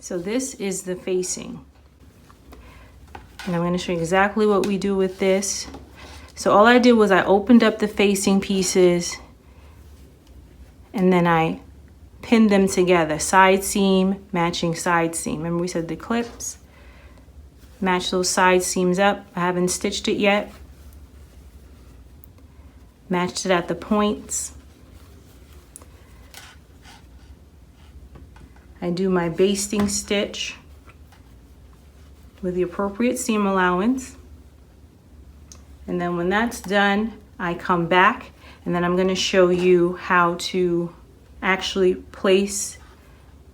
So this is the facing. And I'm going to show you exactly what we do with this. So all I did was I opened up the facing pieces and then I pinned them together. Side seam, matching side seam. Remember we said the clips? Match those side seams up. I haven't stitched it yet. Matched it at the points. I do my basting stitch with the appropriate seam allowance. And then when that's done, I come back and then I'm going to show you how to actually place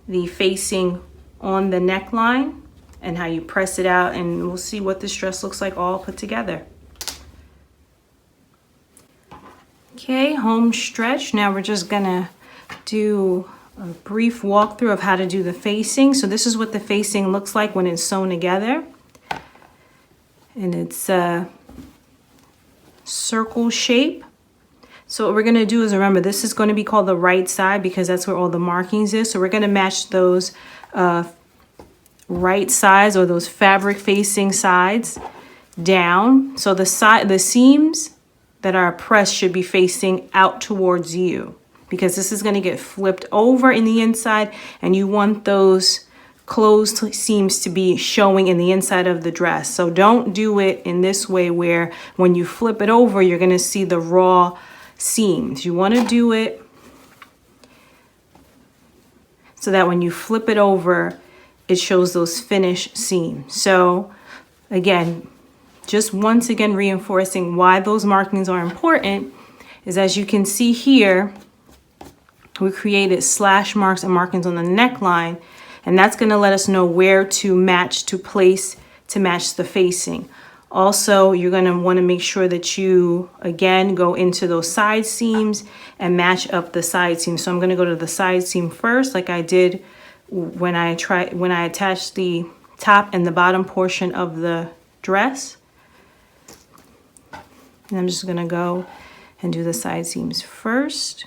the facing on the neckline and how you press it out, and we'll see what this dress looks like all put together. Okay, home stretch. Now we're just gonna do a brief walkthrough of how to do the facing. So this is what the facing looks like when it's sewn together. And it's a circle shape. So what we're gonna do is, remember, this is gonna be called the right side because that's where all the markings is. So we're gonna match those right sides, or those fabric facing sides, down. So the seams that are pressed should be facing out towards you, because this is going to get flipped over in the inside and you want those closed seams to be showing in the inside of the dress. So don't do it in this way where when you flip it over you're going to see the raw seams. You want to do it so that when you flip it over it shows those finished seams. So again, just once again reinforcing why those markings are important is, as you can see here, we created slash marks and markings on the neckline, and that's going to let us know where to match, to place, to match the facing. Also, you're going to want to make sure that you again go into those side seams and match up the side seams. So I'm going to go to the side seam first, like I did when I attached the top and the bottom portion of the dress. And I'm just gonna go and do the side seams first.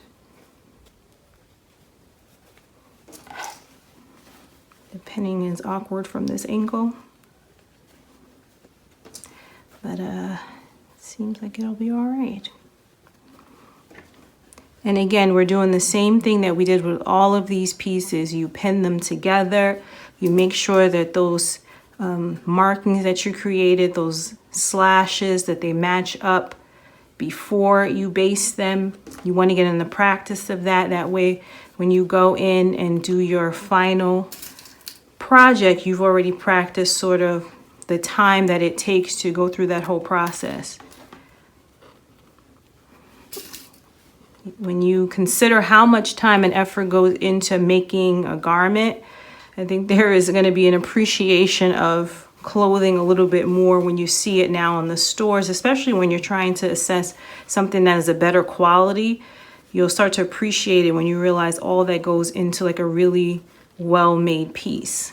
The pinning is awkward from this angle, but it seems like it'll be all right. And again, we're doing the same thing that we did with all of these pieces. You pin them together. You make sure that those markings that you created, those slashes, that they match up before you baste them. You want to get in the practice of that. That way, when you go in and do your final project, you've already practiced sort of the time that it takes to go through that whole process. When you consider how much time and effort goes into making a garment, I think there is going to be an appreciation of clothing a little bit more when you see it now in the stores, especially when you're trying to assess something that is a better quality. You'll start to appreciate it when you realize all that goes into like a really well-made piece.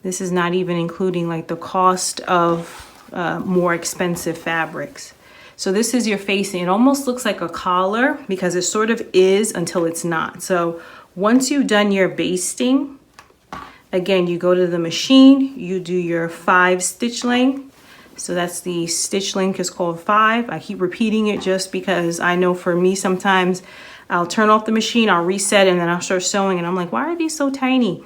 This is not even including like the cost of more expensive fabrics. So this is your facing. It almost looks like a collar because it sort of is until it's not. So once you've done your basting, again, you go to the machine, you do your 5 stitch length. So that's the stitch length is called 5. I keep repeating it just because I know for me sometimes I'll turn off the machine, I'll reset, and then I'll start sewing and I'm like, why are these so tiny?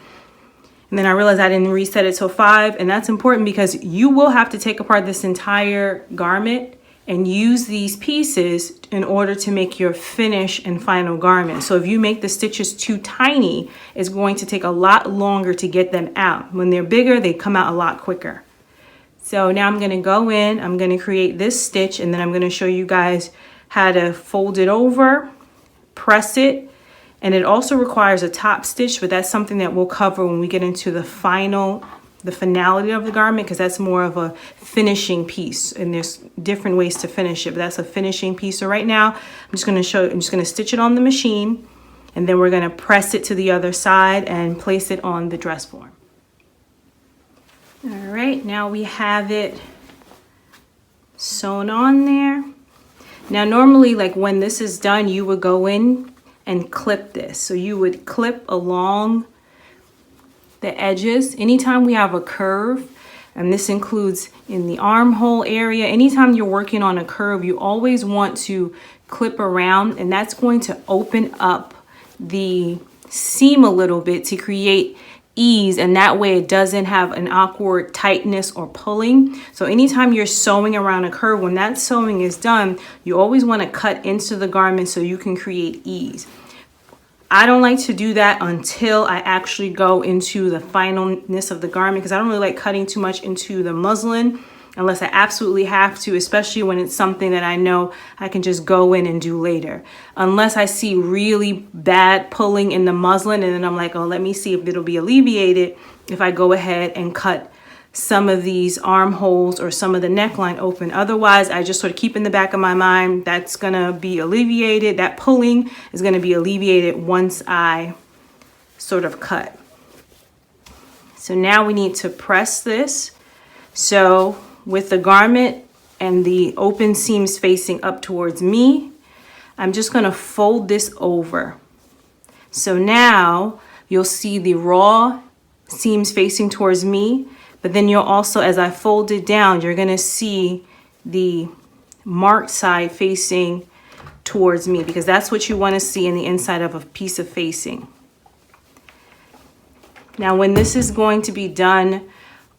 And then I realized I didn't reset it till 5, and that's important because you will have to take apart this entire garment and use these pieces in order to make your finish and final garment. So if you make the stitches too tiny, it's going to take a lot longer to get them out. When they're bigger, they come out a lot quicker. So now I'm gonna go in, I'm gonna create this stitch, and then I'm gonna show you guys how to fold it over, press it, and it also requires a top stitch, but that's something that we'll cover when we get into the finality of the garment, because that's more of a finishing piece, and there's different ways to finish it, but that's a finishing piece. So right now I'm just going to stitch it on the machine, and then we're going to press it to the other side and place it on the dress form. All right, now we have it sewn on there. Now normally, like when this is done, you would go in and clip this. So you would clip along the edges. Anytime we have a curve, and this includes in the armhole area, anytime you're working on a curve, you always want to clip around, and that's going to open up the seam a little bit to create ease, and that way it doesn't have an awkward tightness or pulling. So anytime you're sewing around a curve, when that sewing is done, you always want to cut into the garment so you can create ease. I don't like to do that until I actually go into the finalness of the garment, because I don't really like cutting too much into the muslin unless I absolutely have to, especially when it's something that I know I can just go in and do later. Unless I see really bad pulling in the muslin, and then I'm like, oh, let me see if it'll be alleviated if I go ahead and cut some of these armholes or some of the neckline open. Otherwise, I just sort of keep in the back of my mind that's gonna be alleviated. That pulling is gonna be alleviated once I sort of cut. So now we need to press this. So with the garment and the open seams facing up towards me, I'm just gonna fold this over. So now you'll see the raw seams facing towards me, but then you'll also, as I fold it down, you're gonna see the marked side facing towards me, because that's what you wanna see in the inside of a piece of facing. Now, when this is going to be done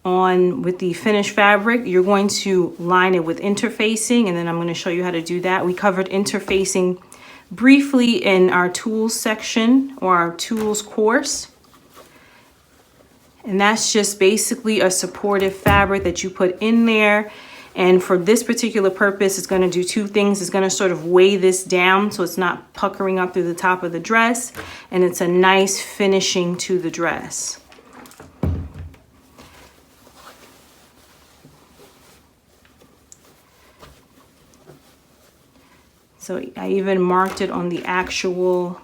on with the finished fabric, you're going to line it with interfacing, and then I'm going to show you how to do that. We covered interfacing briefly in our tools section or our tools course. And that's just basically a supportive fabric that you put in there. And for this particular purpose, it's going to do two things. It's going to sort of weigh this down so it's not puckering up through the top of the dress, and it's a nice finishing to the dress. So I even marked it on the actual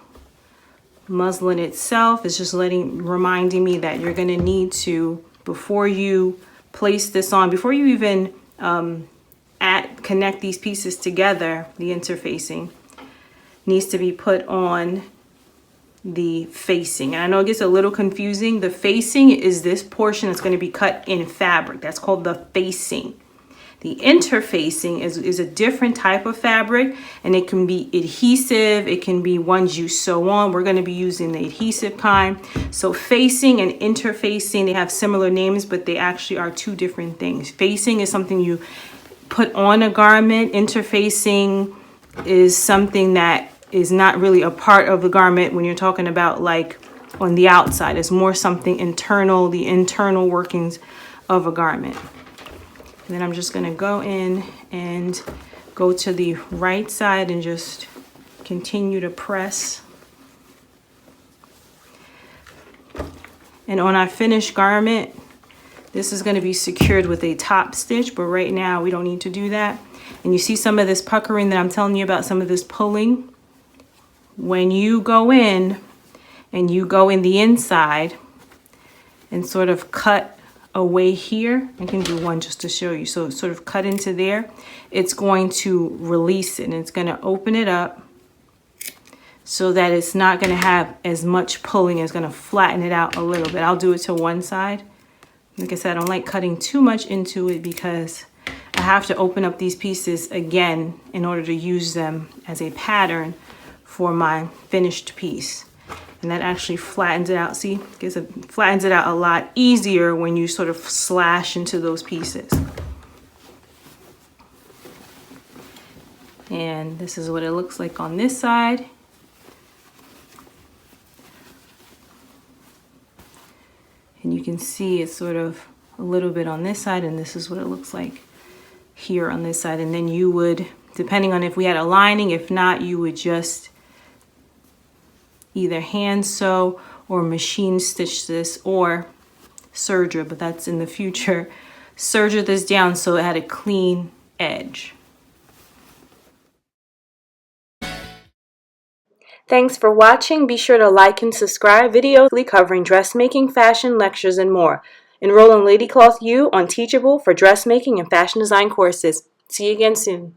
muslin itself. It's just reminding me that you're going to need to, before you place this on, before you even connect these pieces together, the interfacing needs to be put on the facing. And I know it gets a little confusing. The facing is this portion that's going to be cut in fabric. That's called the facing. The interfacing is a different type of fabric, and it can be adhesive. It can be ones you sew on. We're going to be using the adhesive kind. So facing and interfacing, they have similar names, but they actually are two different things. Facing is something you put on a garment. Interfacing is something that is not really a part of the garment when you're talking about like on the outside. It's more something internal, the internal workings of a garment. And then I'm just going to go in and go to the right side and just continue to press. And on our finished garment, this is going to be secured with a top stitch, but right now we don't need to do that. And you see some of this puckering that I'm telling you about, some of this pulling. When you go in and you go in the inside and sort of cut away here, I can do one just to show you. So sort of cut into there, it's going to release it, and it's going to open it up so that it's not going to have as much pulling. It's going to flatten it out a little bit. I'll do it to one side. Like I said, I don't like cutting too much into it because I have to open up these pieces again in order to use them as a pattern for my finished piece. And that actually flattens it out. See, flattens it out a lot easier when you sort of slash into those pieces. And this is what it looks like on this side. And you can see it's sort of a little bit on this side, and this is what it looks like here on this side. And then you would, depending on if we had a lining, if not, you would just either hand sew or machine stitch this, or serger, but that's in the future. Serger this down so it had a clean edge. Thanks for watching. Be sure to like and subscribe. Videos covering dressmaking, fashion, lectures, and more. Enroll in Lady Cloth U on Teachable for dressmaking and fashion design courses. See you again soon.